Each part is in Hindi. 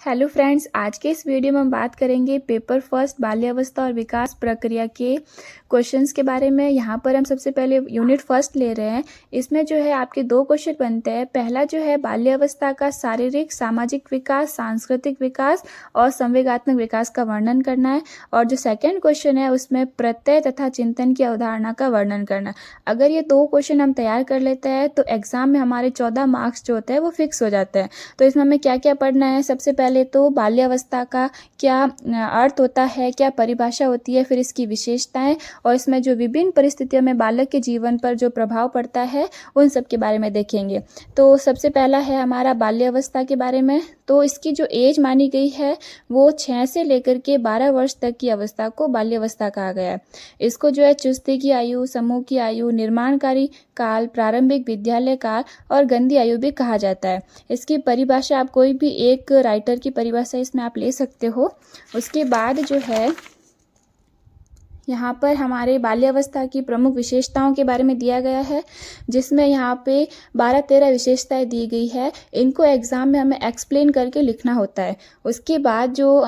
हेलो फ्रेंड्स, आज के इस वीडियो में हम बात करेंगे पेपर फर्स्ट बाल्यावस्था और विकास प्रक्रिया के क्वेश्चंस के बारे में। यहाँ पर हम सबसे पहले यूनिट फर्स्ट ले रहे हैं। इसमें जो है आपके दो क्वेश्चन बनते हैं। पहला जो है बाल्यावस्था का शारीरिक सामाजिक विकास, सांस्कृतिक विकास और संवेगात्मक विकास का वर्णन करना है। और जो सेकेंड क्वेश्चन है उसमें प्रत्यय तथा चिंतन की अवधारणा का वर्णन करना है। अगर ये दो क्वेश्चन हम तैयार कर लेते हैं तो एग्जाम में हमारे 14 मार्क्स जो होते हैं वो फिक्स हो जाते हैं। तो इसमें हमें क्या क्या पढ़ना है? सबसे पहले तो बाल्यावस्था का क्या अर्थ होता है, क्या परिभाषा होती है, फिर इसकी विशेषताएं और इसमें जो विभिन्न परिस्थितियों में बालक के जीवन पर जो प्रभाव पड़ता है उन सब के बारे में देखेंगे। तो सबसे पहला है हमारा बाल्यावस्था के बारे में। तो इसकी जो एज मानी गई है वो 6 से लेकर के 12 वर्ष तक की अवस्था को बाल्यावस्था कहा गया है। इसको जो है चुस्ती की आयु, समूह की आयु, निर्माणकारी काल, प्रारंभिक विद्यालय काल और गंदी आयु भी कहा जाता है। इसकी परिभाषा आप कोई भी एक राइटर की परिभाषा इसमें आप ले सकते हो। उसके बाद जो है यहाँ पर हमारे बाल्यावस्था की प्रमुख विशेषताओं के बारे में दिया गया है, जिसमें यहाँ पे 12-13 विशेषताएं दी गई है। इनको एग्जाम में हमें एक्सप्लेन करके लिखना होता है। उसके बाद जो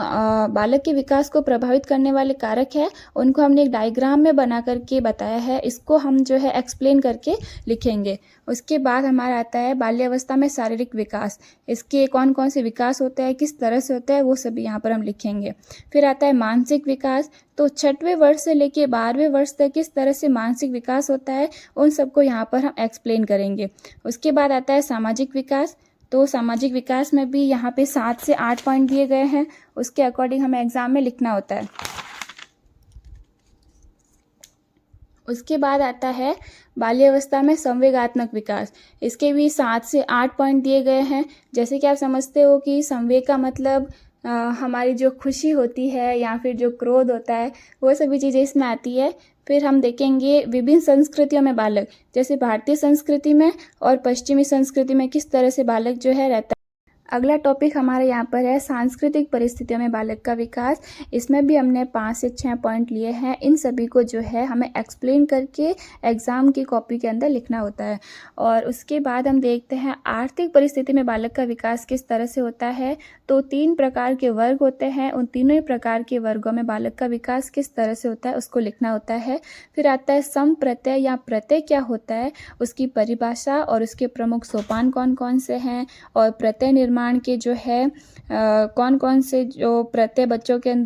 बालक के विकास को प्रभावित करने वाले कारक है उनको हमने एक डायग्राम में बना करके बताया है। इसको हम जो है एक्सप्लेन करके लिखेंगे। उसके बाद हमारा आता है बाल्यावस्था में शारीरिक विकास। इसके कौन कौन से विकास होता है, किस तरह से होता है, वो सभी यहाँ पर हम लिखेंगे। फिर आता है मानसिक विकास। तो 6वें वर्ष से लेके 12वें वर्ष तक किस तरह से मानसिक विकास होता है उन सबको यहाँ पर हम एक्सप्लेन करेंगे। उसके बाद आता है सामाजिक विकास। तो सामाजिक विकास में भी यहाँ पे 7 से 8 पॉइंट दिए गए हैं। उसके अकॉर्डिंग हमें एग्जाम में लिखना होता है। उसके बाद आता है बाल्यावस्था में संवेगात्मक विकास। इसके भी 7 से 8 पॉइंट दिए गए हैं। जैसे कि आप समझते हो कि संवेग का मतलब हमारी जो खुशी होती है या फिर जो क्रोध होता है वो सभी चीज़ें इसमें आती है। फिर हम देखेंगे विभिन्न संस्कृतियों में बालक, जैसे भारतीय संस्कृति में और पश्चिमी संस्कृति में किस तरह से बालक जो है रहता है। अगला टॉपिक हमारे यहाँ पर है सांस्कृतिक परिस्थितियों में बालक का विकास। इसमें भी हमने 5 से 6 पॉइंट लिए हैं। इन सभी को जो है हमें एक्सप्लेन करके एग्ज़ाम की कॉपी के अंदर लिखना होता है। और उसके बाद हम देखते हैं आर्थिक परिस्थिति में बालक का विकास किस तरह से होता है। तो 3 प्रकार के वर्ग होते हैं। उन तीनों ही प्रकार के वर्गों में बालक का विकास किस तरह से होता है उसको लिखना होता है। फिर आता है सम प्रत्यय या प्रत्यय क्या होता है, उसकी परिभाषा और उसके प्रमुख सोपान कौन कौन से हैं और प्रत्यय निर्माण के जो है कौन कौन से जो प्रत्यय बच्चों के अंदर